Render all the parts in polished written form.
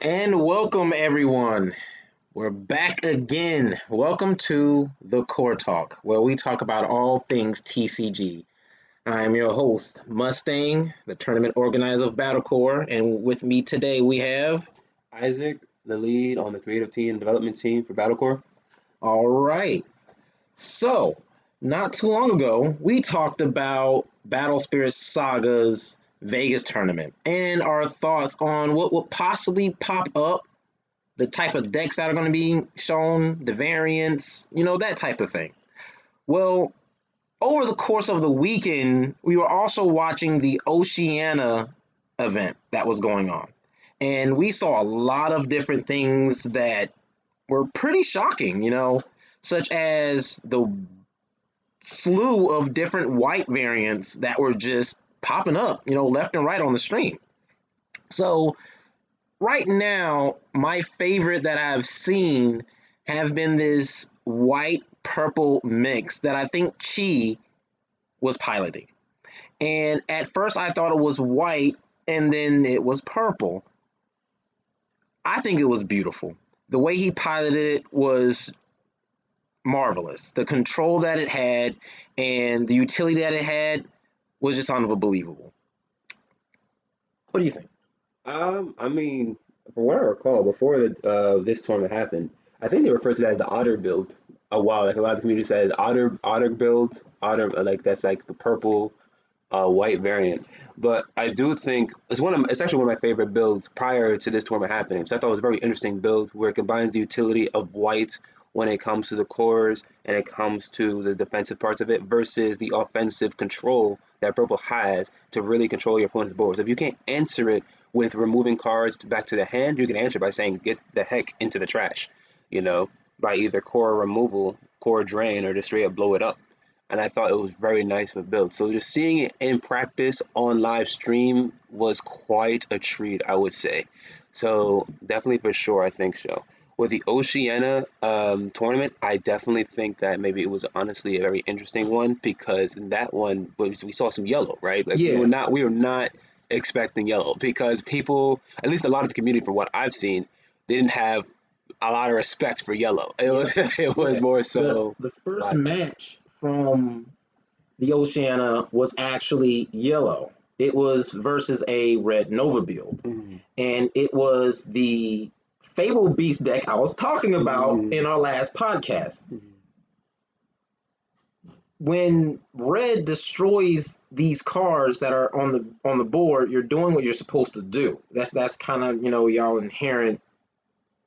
And welcome everyone. We're back again. Welcome to the Core Talk, where we talk about all things TCG. I'm your host, Mustang, the tournament organizer of Battlecore, and with me today we have. Isaac, the lead on the creative team and development team for Battlecore. All right. So, not too long ago, we talked about Battle Spirit Saga's Vegas tournament and our thoughts on what would possibly pop up, the type of decks that are going to be shown, the variants, that type of thing. Well, over the course of the weekend, we were also watching the Oceania event that was going on. And we saw a lot of different things that were pretty shocking, such as the slew of different white variants that were just popping up, left and right on the stream. So right now, my favorite that I've seen have been this white purple mix that I think Chi was piloting. And at first I thought it was white and then it was purple. I think it was beautiful. The way he piloted it was marvelous. The control that it had and the utility that it had was just unbelievable. What do you think? From what I recall, before this tournament happened, I think they referred to that as the Otter build. A while, like a lot of the community says, Otter build, Otter like that's like the purple, white variant. But I do think it's actually one of my favorite builds prior to this tournament happening. So I thought it was a very interesting build where it combines the utility of white when it comes to the cores and it comes to the defensive parts of it versus the offensive control that purple has to really control your opponent's board. So if you can't answer it with removing cards back to the hand, you can answer by saying get the heck into the trash, by either core removal, core drain, or just straight up blow it up. And I thought it was very nice of a build. So just seeing it in practice on live stream was quite a treat, I would say. So definitely for sure, I think so. With the Oceania tournament, I definitely think that maybe it was honestly a very interesting one because in that one we saw some yellow, right? Like Yeah. we were not expecting yellow because people, at least a lot of the community, from what I've seen, didn't have a lot of respect for yellow. It was more so The first like, match from the Oceania was actually yellow. It was versus a red Nova build. mm, And it was the Fable Beast deck I was talking about in our last podcast. mm, When red destroys these cards that are on the board, you're doing what you're supposed to do. That's kind of y'all inherent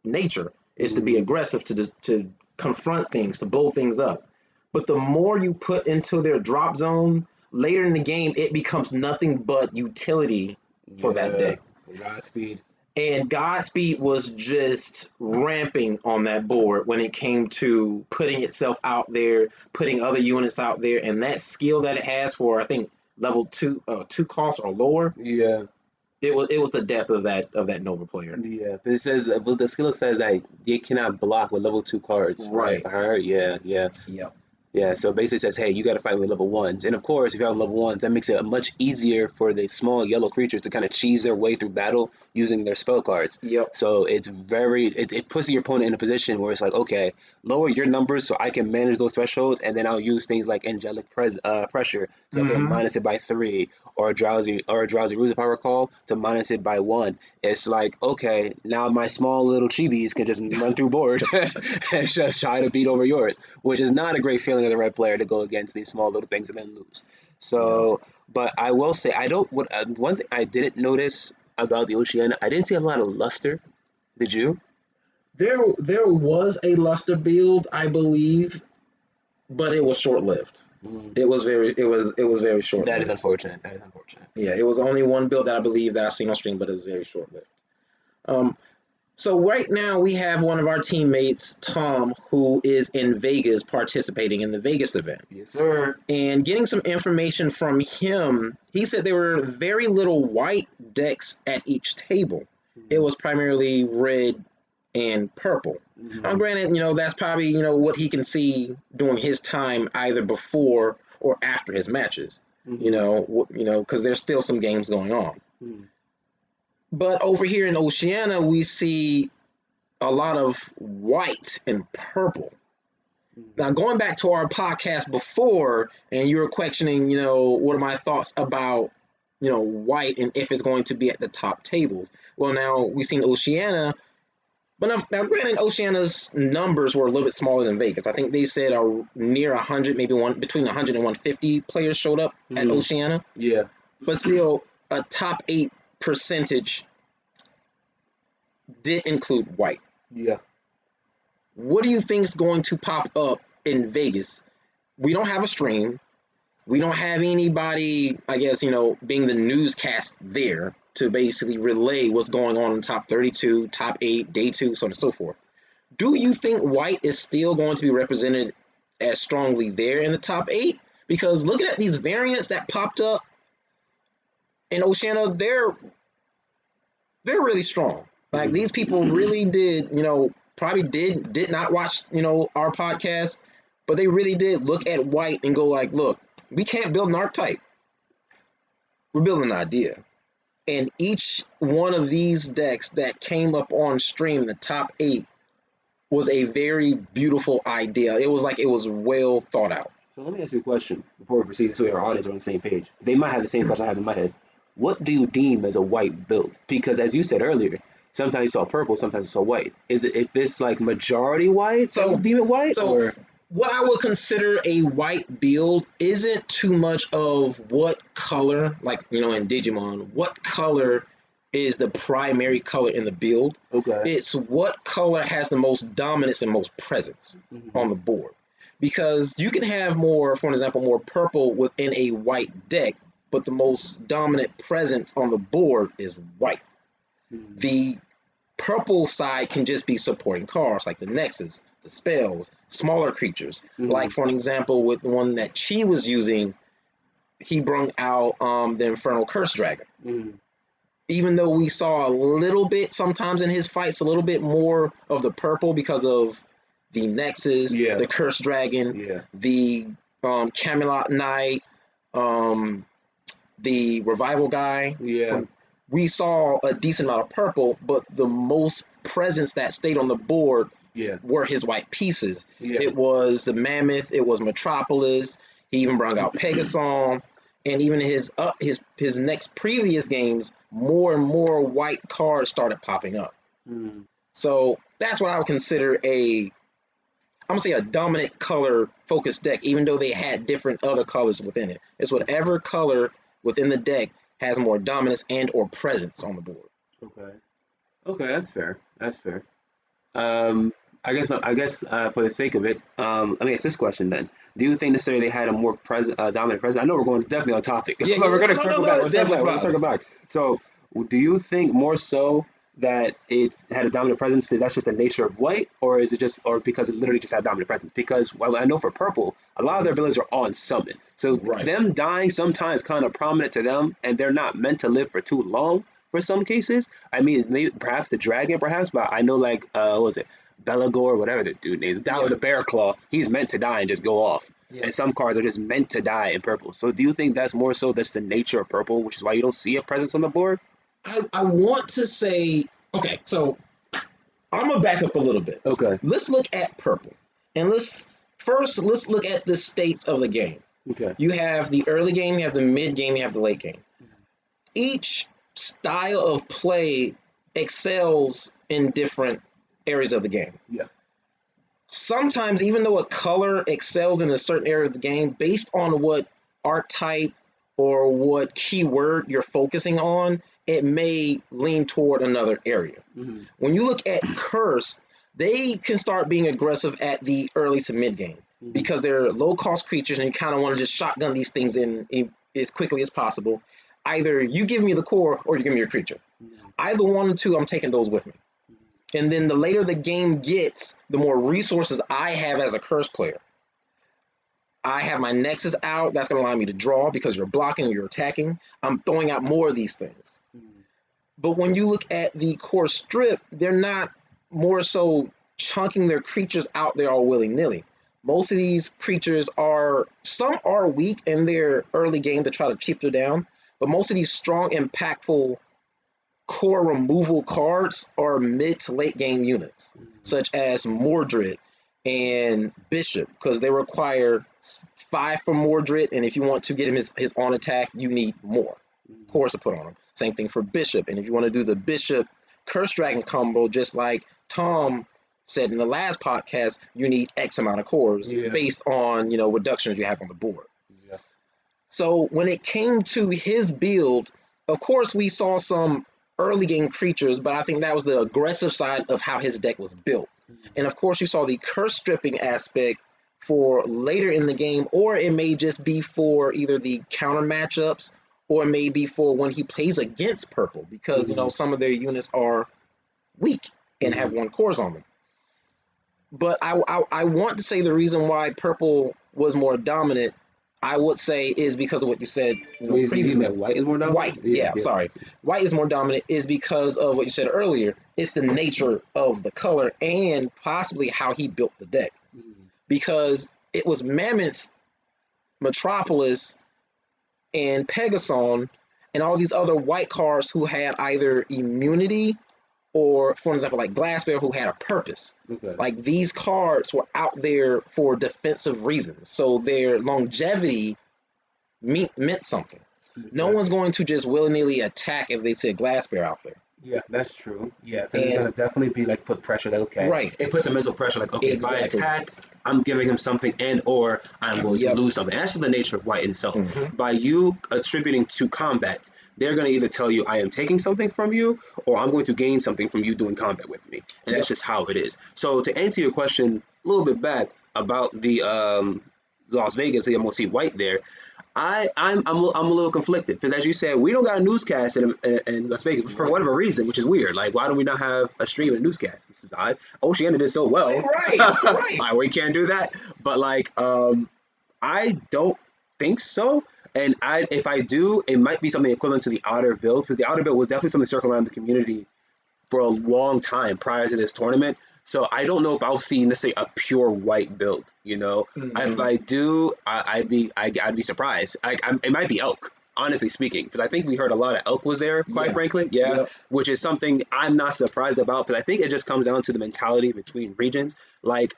nature is to be mm, aggressive, to confront things, to blow things up. But the more you put into their drop zone later in the game, it becomes nothing but utility for that yeah, deck. for Godspeed. And Godspeed was just ramping on that board when it came to putting itself out there, putting other units out there, and that skill that it has for I think level two costs or lower. Yeah, It was the death of that Nova player. yeah. But it says, but the skill says that you cannot block with level 2 cards, right? Right. I heard, yeah, yeah. Yep. Yeah, so basically it says, hey, you got to fight with level ones. And of course, if you have level ones, that makes it much easier for the small yellow creatures to kind of cheese their way through battle using their spell cards. Yep. So it puts your opponent in a position where it's like, okay, lower your numbers so I can manage those thresholds, and then I'll use things like pressure so I can Mm-hmm. minus it by 3, or a drowsy ruse if I recall to minus it by 1. It's like, okay, now my small little chibis can just run through board and just try to beat over yours, which is not a great feeling as a red player to go against these small little things and then lose. No. So, but I will say, I don't. What one thing I didn't notice about the Oceania, I didn't see a lot of luster. Did you? There was a luster build, I believe, but it was short lived. Mm, It was very short that is lived. unfortunate. That is unfortunate. Yeah, it was only one build that I believe that I seen on stream, but it was very short lived. Um, so right now we have one of our teammates, Tom, who is in Vegas participating in the Vegas event. Yes, sir. And getting some information from him, he said there were very little white decks at each table. It was primarily red and purple. Now, Mm-hmm. granted, that's probably what he can see during his time, either before or after his matches. Mm-hmm. Because there's still some games going on. Mm-hmm. But over here in Oceania, we see a lot of white and purple. Now, going back to our podcast before, and you were questioning, what are my thoughts about, white and if it's going to be at the top tables. Well, now we've seen Oceania, but now granted, Oceania's numbers were a little bit smaller than Vegas. I think they said near 100, maybe between 100 and 150 players showed up at Oceania. Yeah. But still, a top 8 percentage did include white. Yeah. What do you think is going to pop up in Vegas? We don't have a stream. We don't have anybody, I guess, being the newscast there to basically relay what's going on in top 32, top 8, day 2, so on and so forth. Do you think white is still going to be represented as strongly there in the top 8? Because looking at these variants that popped up in Oceania, they're really strong. Like these people really did, probably did not watch, our podcast, but they really did look at white and go like, look, we can't build an archetype. We're building an idea. And each one of these decks that came up on stream, the top 8, was a very beautiful idea. It was like it was well thought out. So let me ask you a question before we proceed so our audience are on the same page. They might have the same question I have in my head. What do you deem as a white build? Because as you said earlier, sometimes you saw purple, sometimes you saw white. Is it if it's like majority white, so deem it white? So what I would consider a white build isn't too much of what color, like in Digimon, what color is the primary color in the build. Okay. It's what color has the most dominance and most presence on the board. Because you can have more, for example, more purple within a white deck, but the most dominant presence on the board is white. The purple side can just be supporting cards like the Nexus, the spells, smaller creatures. Like for an example, with the one that Chi was using, he brung out the Infernal Curse Dragon. Even though we saw a little bit sometimes in his fights, a little bit more of the purple because of the Nexus, the Curse Dragon, the Camelot Knight, the Revival guy. We saw a decent amount of purple, but the most presence that stayed on the board were his white pieces. It was the Mammoth, it was Metropolis, he even brought out Pegason, and even his next previous games, more and more white cards started popping up. So that's what I would consider I'm gonna say a dominant color focused deck, even though they had different other colors within it. It's whatever color within the deck has more dominance and or presence on the board. Okay, that's fair. I guess for the sake of it, let me ask this question then. Do you think necessarily they had a more dominant presence? I know we're going definitely on topic. Yeah, we're going to circle back. back. We're circle back. So, do you think more so that it had a dominant presence because that's just the nature of white, or is it just, or because it literally just had dominant presence? Because I know for purple, a lot of their abilities are on summon, so them dying sometimes kind of prominent to them, and they're not meant to live for too long. For some cases, I mean, maybe perhaps the dragon, perhaps, but I know like what was it? Belagor, whatever this dude named, down with the bear claw, he's meant to die and just go off. And some cards are just meant to die in purple. So do you think that's more so that's the nature of purple, which is why you don't see a presence on the board? I want to say, okay, so I'm gonna back up a little bit. Okay. Let's look at purple, and let's look at the states of the game. Okay. You have the early game, you have the mid game, you have the late game. Each style of play excels in different areas of the game. Sometimes, even though a color excels in a certain area of the game, based on what archetype or what keyword you're focusing on, it may lean toward another area. When you look at Curse, they can start being aggressive at the early to mid game because they're low cost creatures and you kind of want to just shotgun these things in as quickly as possible. Either you give me the core or you give me your creature. Either one or two, I'm taking those with me. And then the later the game gets, the more resources I have as a Curse player. I have my Nexus out. That's going to allow me to draw because you're blocking or you're attacking. I'm throwing out more of these things. But when you look at the core strip, they're not more so chunking their creatures out there all willy-nilly. Most of these creatures some are weak in their early game to try to cheap them down, but most of these strong, impactful core removal cards are mid to late game units, Mhm. such as Mordred and Bishop, because they require 5 for Mordred, and if you want to get him his on attack, you need more Mhm. cores to put on him. Same thing for Bishop, and if you want to do the Bishop Curse Dragon combo, just like Tom said in the last podcast, you need X amount of cores Yeah. based on reductions you have on the board. Yeah. So when it came to his build, of course we saw some early game creatures, but I think that was the aggressive side of how his deck was built. Mhm. And of course you saw the curse stripping aspect for later in the game, or it may just be for either the counter matchups or it may be for when he plays against purple, because Mhm. some of their units are weak and have Mhm. one cores on them. But I want to say the reason why purple was more dominant, I would say, is because of what you said, Wait, is he previously. that white is more White, dominant? Yeah, yeah, yeah. sorry. White is more dominant is because of what you said earlier. It's the nature of the color and possibly how he built the deck. Mhm. Because it was Mammoth, Metropolis, and Pegason, and all these other white cards who had either immunity or, for example, like Glassbear, who had a purpose. Okay. Like these cards were out there for defensive reasons, so their longevity meant something. No one's Exactly. going to just willy nilly attack if they see a Glassbear out there. Yeah, that's true. Yeah, because it's And gonna definitely be like put pressure. Like, okay, right, it puts a mental pressure. Like, okay, if I exactly. attack, I'm giving him something, and or I'm going to Yep. lose something. And that's just the nature of white itself. Hmm. By you attributing to combat, they're gonna either tell you I am taking something from you, or I'm going to gain something from you doing combat with me, and that's Yep. just how it is. So to answer your question a little bit back about the Las Vegas, I'm gonna see white there. I'm a little conflicted because, as you said, we don't got a newscast in Las Vegas for whatever reason, which is weird. Like, why do we not have a stream and a newscast? This is odd. Oceania did so well, Right. Right. why we can't do that? But like, I don't think so. And if I do, it might be something equivalent to the Otter build, because the Otter build was definitely something circling around the community for a long time prior to this tournament. So I don't know if I'll see necessarily a pure white build. If Hmm. I do, I'd be surprised. It might be elk, honestly speaking, because I think we heard a lot of elk was there. Quite Yeah. frankly, yeah, Yep. which is something I'm not surprised about. Because I think it just comes down to the mentality between regions. Like,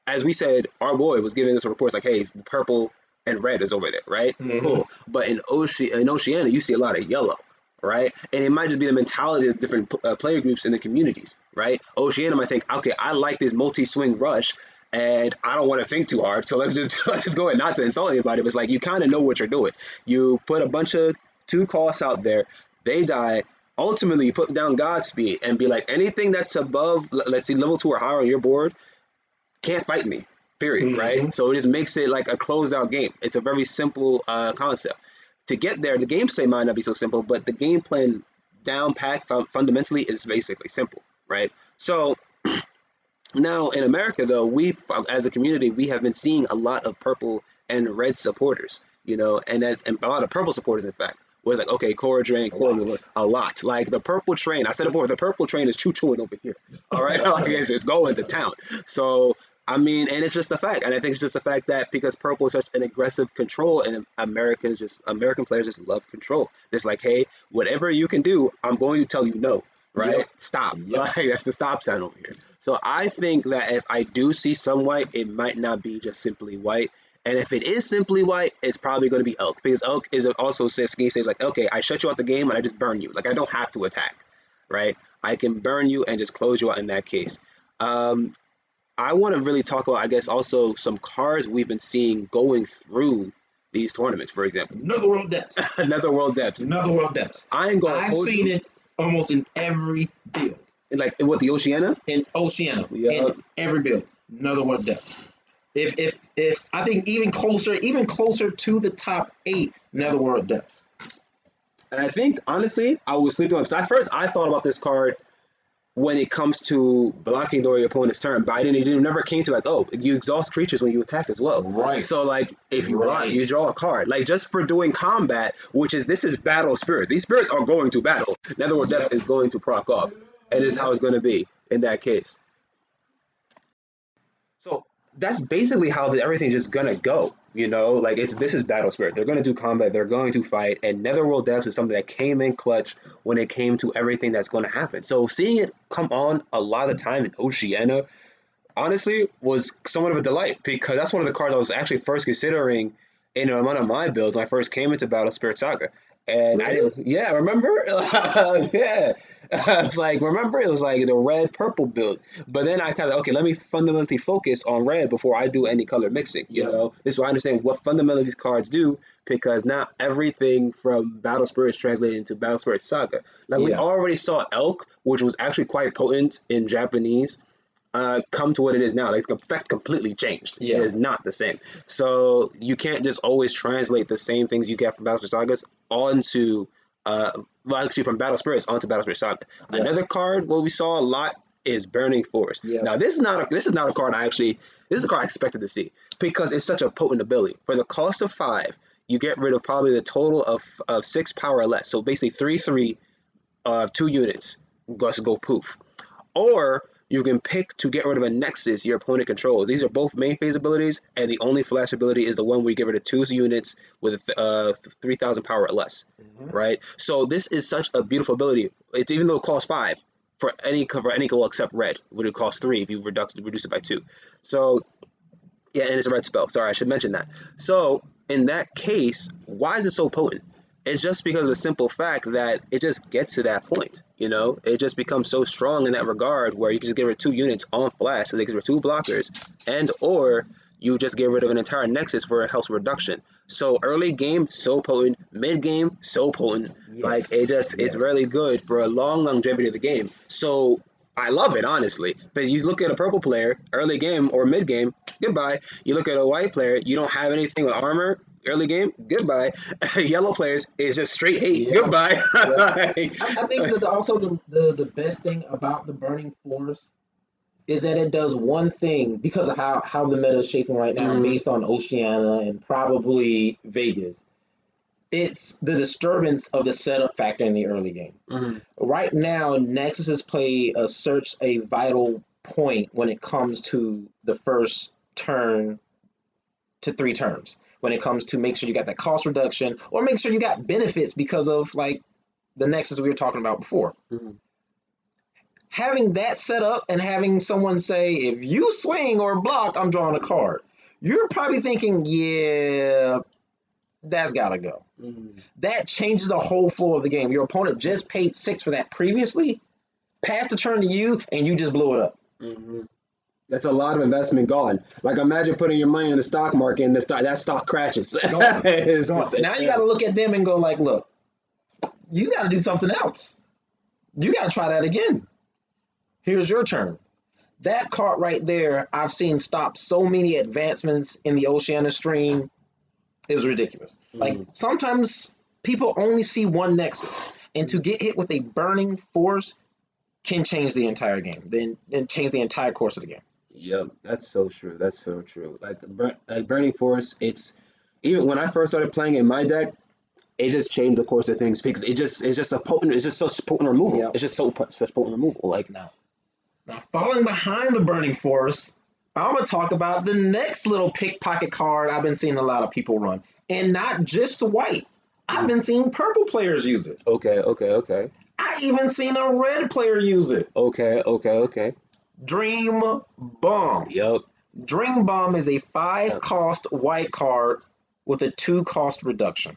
as we said, our boy was giving us a report like, hey, purple and red is over there, right? Hmm. Cool. But in Oceania, you see a lot of yellow, right? And it might just be the mentality of different player groups in the communities, right? Oceania might think, okay, I like this multi-swing rush, and I don't want to think too hard, so let's just let's just go ahead, not to insult anybody, but it's like you kind of know what you're doing. You put a bunch of two costs out there, they die. Ultimately, you put down Godspeed and be like, anything that's above, let's see, level 2 or higher on your board, can't fight me. Period. Right. Hmm. So it just makes it like a closed out game. It's a very simple concept. To get there, the gameplay might not be so simple, but the game plan down pack fundamentally is basically simple. Right. So now in America, though, we as a community we have been seeing a lot of purple and red supporters. And a lot of purple supporters, in fact. Was like, okay, core drain, A core mover, lot. a lot. Like the purple train, I said it before, the purple train is choo chooing over here. All right, like it's going to town. So I mean, and it's just a fact, and I think it's just the fact that because purple is such an aggressive control, and American players just love control. It's like, hey, whatever you can do, I'm going to tell you no, Yep. right? Stop. Yep. Like that's the stop sign over here. So I think that if I do see some white, it might not be just simply white. And if it is simply white, it's probably going to be elk, because elk is also says like, okay, I shut you out the game and I just burn you. Like I don't have to attack, right? I can burn you and just close you out in that case. Um, I want to really talk about, I guess, also some cards we've been seeing going through these tournaments. For example, Another world depths. another world depths. Another world depths. I ain't gonna I've hold seen you. it almost in every build. Like what, the Oceania? In Oceania, Yeah. in every build. Another world depths. If I think even closer to the top 8 Netherworld depths. And I think honestly, I was sleeping on. So at first, I thought about this card when it comes to blocking during your opponent's turn, but it never came to like, oh, you exhaust creatures when you attack as well. Right. So like, if you block, you Right. draw a card. Like just for doing combat, this is battle spirit. These spirits are going to battle. Netherworld Depths Yep. is going to proc off. It is how Yep. it's going to be in that case. So that's basically how everything's just gonna go. Like this is Battle Spirit. They're gonna do combat. They're going to fight. And Netherworld Depths is something that came in clutch when it came to everything that's going to happen. So seeing it come on a lot of the time in Oceania, honestly, was somewhat of a delight because that's one of the cards I was actually first considering in one of my builds when I first came into Battle Spirit Saga. And I Really? didn't, yeah, remember? Yeah. I was like, remember? It was like the red purple build. But then I kind of, okay, let me fundamentally focus on red before I do any color mixing. Yep. This is why I understand what fundamentally these cards do because not everything from Battle Spirit is translated into Battle Spirit Saga. Like we Yeah. already saw Elk, which was actually quite potent in Japanese, come to what it is now. Like the effect completely changed. It Yeah. is not the same. So you can't just always translate the same things you get from Battle Spirit Sagas onto well, actually from Battle Spirits onto Battle Spirit Saga. Yep. Another card what we saw a lot is Burning Force. Yep. Now this is not a card this is a card I expected to see because it's such a potent ability. For the cost of 5, you get rid of probably the total of 6 power or less. So basically 3/3 of 2 units just go poof. Or you can pick to get rid of a Nexus your opponent controls. These are both main phase abilities, and the only flash ability is the one where you get rid of 2 units with 3,000 power or less, Hmm. right? So this is such a beautiful ability. It's even though it costs 5 for any color except red, would it cost 3 if you reduce it by 2. So yeah, and it's a red spell. Sorry, I should mention that. So in that case, why is it so potent? It's just because of the simple fact that it just gets to that point. It just becomes so strong in that regard where you can just get rid of 2 units on flash, so they get rid of 2 blockers, and or you just get rid of an entire nexus for a health reduction. So early game, so potent. Mid game, so potent. Like Yes. it's Yes. really good for a long longevity of the game. So I love it, honestly. Because you look at a purple player, early game or mid game, goodbye. You look at a white player, you don't have anything with armor, early game, goodbye. Yellow players is just straight hate, Yeah. goodbye. Yeah. I think that also the best thing about the Burning Force is that it does one thing because of how the meta is shaping right now, Mhm, based on Oceania and probably Vegas. It's the disturbance of the setup factor in the early game. mhm. Right now, Nexuses play a vital point when it comes to the first turn to 3 turns. When it comes to make sure you got that cost reduction or make sure you got benefits because of like the Nexus we were talking about before. Mhm. Having that set up and having someone say, if you swing or block, I'm drawing a card. You're probably thinking, yeah, that's gotta go. Mhm. That changes the whole flow of the game. Your opponent just paid 6 for that previously, passed the turn to you, and you just blew it up. Mhm. That's a lot of investment gone. Like imagine putting your money in the stock market and that stock crashes. Gone. It's the Gone. same. Now you Yeah. gotta look at them and go like, look, you gotta do something else. You gotta try that again. Here's your turn. That card right there, I've seen stop so many advancements in the Oceania stream. It was ridiculous. Like Mhm. sometimes people only see one nexus, and to get hit with a burning force can change the entire game, then change the entire course of the game. Yep, that's so true. That's so true. Like Burning Force, it's even when I first started playing in my deck, it just changed the course of things because it's just such potent removal. Yep. It's just such potent removal. Like Now, now following behind the burning force, I'm gonna talk about the next little pickpocket card I've been seeing a lot of people run, and not just white. I've mm, been seeing purple players use it. okay, okay, okay, I even seen a red player use it. okay, okay, okay. Dream Bomb. Yep. Dream Bomb is a 5 Yep. cost white card with a 2 cost reduction.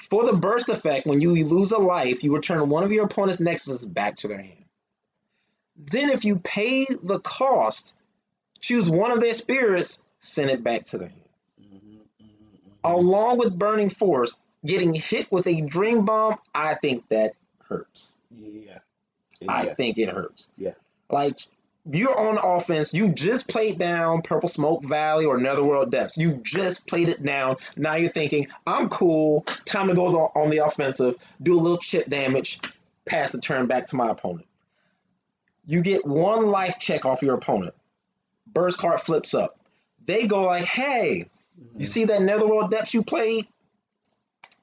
For the burst effect, when you lose a life, you return one of your opponent's nexuses back to their hand. Then, if you pay the cost, choose one of their spirits, send it back to their hand. Mhm, mhm, mhm. Along with Burning Force, getting hit with a Dream Bomb, I think that hurts. Yeah, I yeah, think it hurts. yeah. Like, you're on offense. You just played down Purple Smoke Valley or Netherworld Depths. You just played it down. Now you're thinking, I'm cool. Time to go on the offensive, do a little chip damage, pass the turn back to my opponent. You get one life check off your opponent. Burst card flips up. They go like, hey, you Mhm. see that Netherworld Depths you played?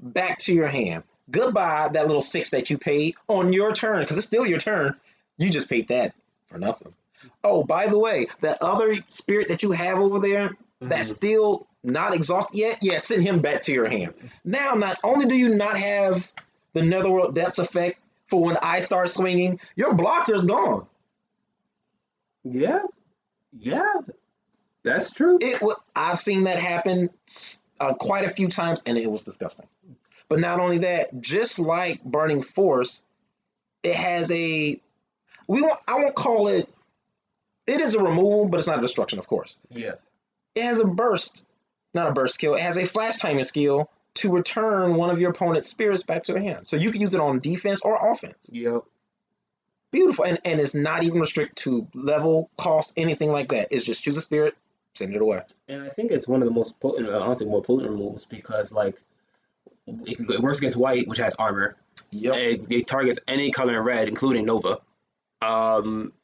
Back to your hand. Goodbye, that little 6 that you paid on your turn, because it's still your turn. You just paid that for nothing. Oh, by the way, that other spirit that you have over there that's Hmm. still not exhausted yet, yeah, send him back to your hand. Now, not only do you not have the Netherworld Depths effect for when I start swinging, your blocker's gone. Yeah, yeah, that's true. I've seen that happen quite a few times, and it was disgusting. But not only that, just like Burning Force, it has a I won't call it. It is a removal, but it's not a destruction, of course. Yeah. It has a burst, not a burst skill. It has a flash timing skill to return one of your opponent's spirits back to their hand. So you can use it on defense or offense. Yep. Beautiful, and it's not even restricted to level, cost, anything like that. It's just choose a spirit, send it away. And I think it's one of the most potent, honestly, more potent removes because like it works against white, which has armor. Yep. It targets any color in red, including Nova.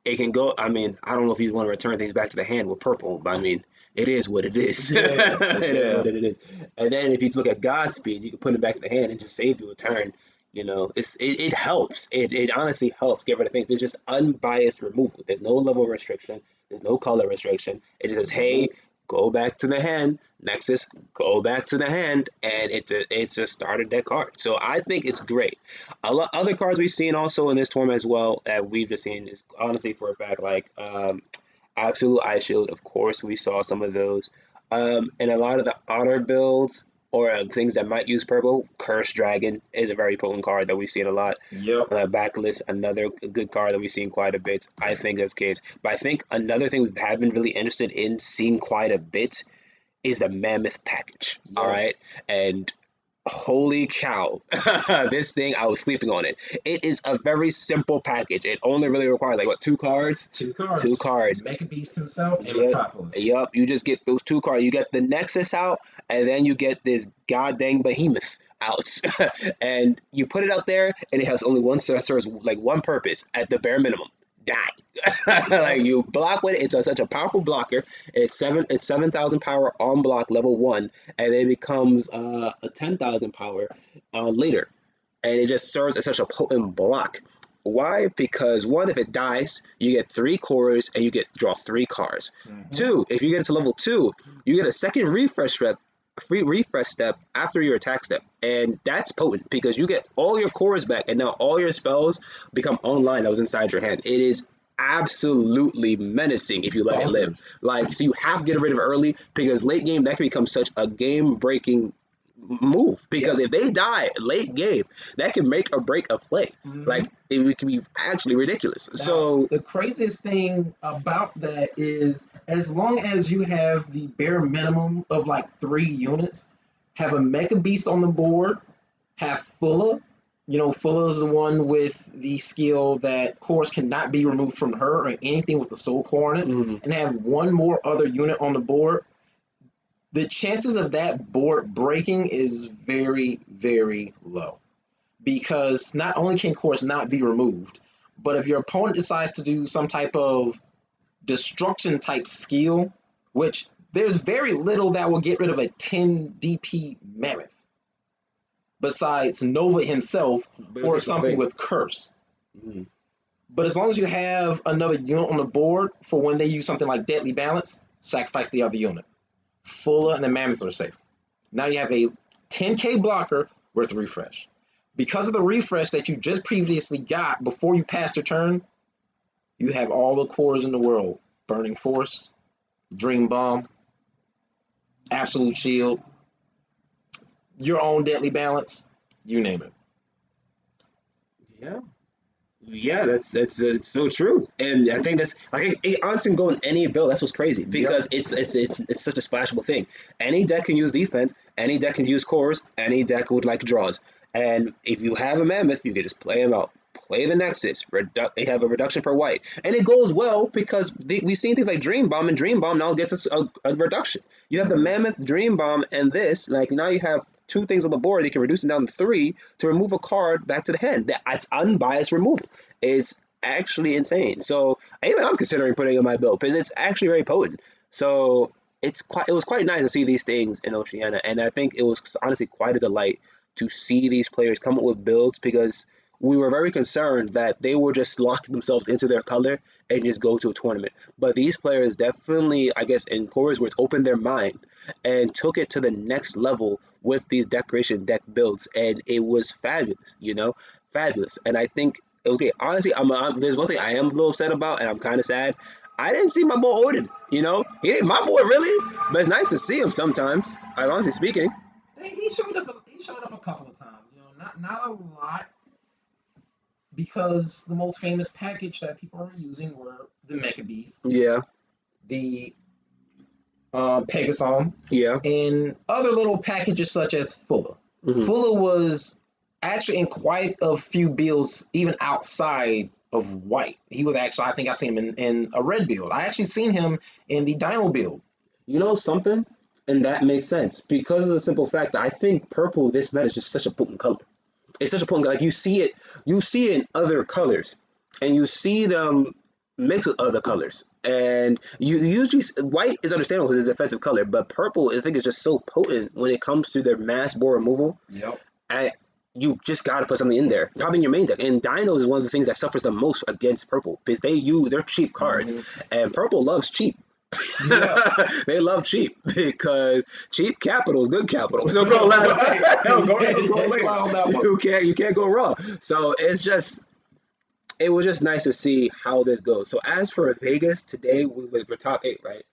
It can go. I mean, I don't know if you want to return things back to the hand with purple, but I mean, it is what it is. Yeah, It is yeah. what it is. And then if you look at Godspeed, you can put it back to the hand and just save you a turn. It helps. It honestly helps get rid of things. There's just unbiased removal. There's no level restriction. There's no color restriction. It just says, hey, go back to the hand. Nexus, go back to the hand, and it's a starter deck card. So I think it's great. Other cards we've seen also in this tournament as well that we've just seen is honestly for a fact like Absolute Eye Shield. Of course, we saw some of those, and a lot of the honor builds or things that might use purple. Curse Dragon is a very potent card that we've seen a lot. Yep. Backlist, another good card that we've seen quite a bit. I think that's the case. But I think another thing we have been really interested in seeing quite a bit is the Mammoth package. All Yep. right, and holy cow, this thing, I was sleeping on it. It is a very simple package. It only really requires like what, two cards? Two Two cards. cards. Mecha Beast himself and Yep. Metropolis. Yep. You just get those two cards. You get the Nexus out, and then you get this goddamn behemoth out. And you put it out there, and it has only one serves like one purpose at the bare minimum. Die. Like Yep. you block with it. It's such a powerful blocker. It's 7,000 power on block level one, and then it becomes a 10,000 power later, and it just serves as such a potent block. Why? Because one, if it dies, you get three cores and you get draw three cards. Hmm. Two, if you get it to level two, you get a second refresh step, a free refresh step after your attack step, and that's potent because you get all your cores back, and now all your spells become online that was inside your hand. It is absolutely menacing if you let it live. Bonkers. Like, so you have to get rid of it early because late game that can become such a game breaking move because Yep. if they die late game, that can make or break a play. Hmm. Like it can be actually ridiculous. Now, So the craziest thing about that is as long as you have the bare minimum of like 3 units, have a Mecha Beast on the board, have Fulla. Fulla is the one with the skill that cores cannot be removed from her or anything with the soul core on it, mm, and have one more other unit on the board. The chances of that board breaking is very, very low because not only can cores not be removed, but if your opponent decides to do some type of destruction type skill, which there's very little that will get rid of a 10 DP mammoth besides Nova himself but it or takes a something thing. with curse. Mm, But as long as you have another unit on the board for when they use something like Deadly Balance, sacrifice the other unit. Fulla and the mammoths are safe. Now you have a 10k blocker with refresh. Because of the refresh that you just previously got before you passed your turn, you have all the cores in the world. Burning Force, Dream Bomb, Absolute Shield, your own Deadly Balance, you name it. yeah. Yeah, that's it's so true, and I think that's like it honestly can go in any build. That's what's crazy Yep. because it's such a splashable thing. Any deck can use defense, any deck can use cores, any deck would like draws. And if you have a mammoth, you can just play him out. Play the Nexus. They have a reduction for white, and it goes well because we've seen things like Dream Bomb, and Dream Bomb now gets us a reduction. You have the Mammoth, Dream Bomb, and this. Like now you have two things on the board. They can reduce it down to three to remove a card back to the hand. That's unbiased removal. It's actually insane. So even I'm considering putting it in my build because it's actually very potent. So it was quite nice to see these things in Oceania, and I think it was honestly quite a delight to see these players come up with builds because we were very concerned that they were just locking themselves into their color and just go to a tournament. But these players definitely, I guess, in Corey's words, opened their mind and took it to the next level with these decoration deck builds, and it was fabulous. Fabulous. And I think it was great. Honestly, there's one thing I am a little upset about, and I'm kind of sad. I didn't see my boy Odin. He ain't my boy really, but it's nice to see him sometimes. Honestly speaking. He showed up. He showed up a couple of times. Not a lot, because the most famous package that people are using were the Mecha Beast, Yeah, the Pegasom, yeah. and other little packages such as Fuller. Hmm. Fuller was actually in quite a few builds, even outside of white. He was actually, I think I seen him in a red build. I actually seen him in the Dino build. You know something? And that makes sense because of the simple fact that I think purple, this meta is just such a potent color. It's such a potent, like you see it in other colors, and you see them mix with other colors. And you usually white is understandable because it's a defensive color, but purple I think is just so potent when it comes to their mass board removal. Yep. I, you just got to put something in there, probably in your main deck. And Dinos is one of the things that suffers the most against purple because they're cheap cards, and purple loves cheap. Yeah. They love cheap because cheap capital is good capital. So go loud. You can't go wrong. So it was just nice to see how this goes. So as for Vegas today, we're top 8, right?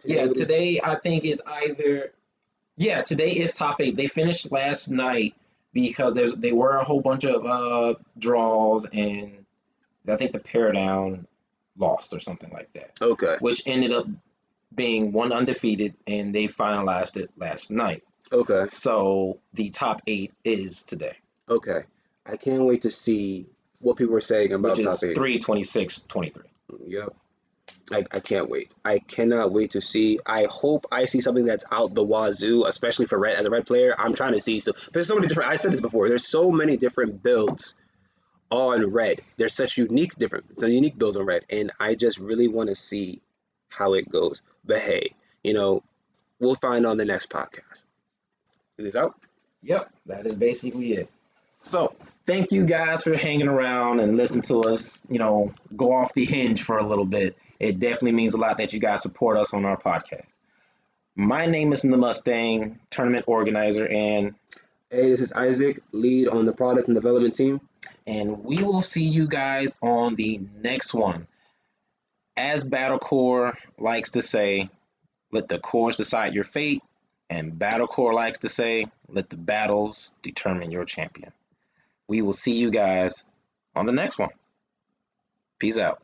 Yeah, today I think is either today is top 8. They finished last night because they were a whole bunch of draws, and I think the pair down lost or something like that, Okay. which ended up being one undefeated, and they finalized it last night. Okay. So the top 8 is today, Okay. I can't wait to see what people are saying about which is top 8. 3, 26, 23. Yep. I can't wait. I cannot wait to see. I hope I see something that's out the wazoo, especially for red. As a red player, I'm trying to see. So there's so many different. I said this before. There's so many different builds on red. There's such unique builds on red, and I just really want to see how it goes. But hey, we'll find on the next podcast. Is this out? Yep, that is basically it. So thank you guys for hanging around and listening to us, go off the hinge for a little bit. It definitely means a lot that you guys support us on our podcast. My name is the Mustang, tournament organizer, Hey, this is Isaac, lead on the product and development team. and we will see you guys on the next one. As Battlecore likes to say, let the cores decide your fate, and Battlecore likes to say, let the battles determine your champion. We will see you guys on the next one. Peace out.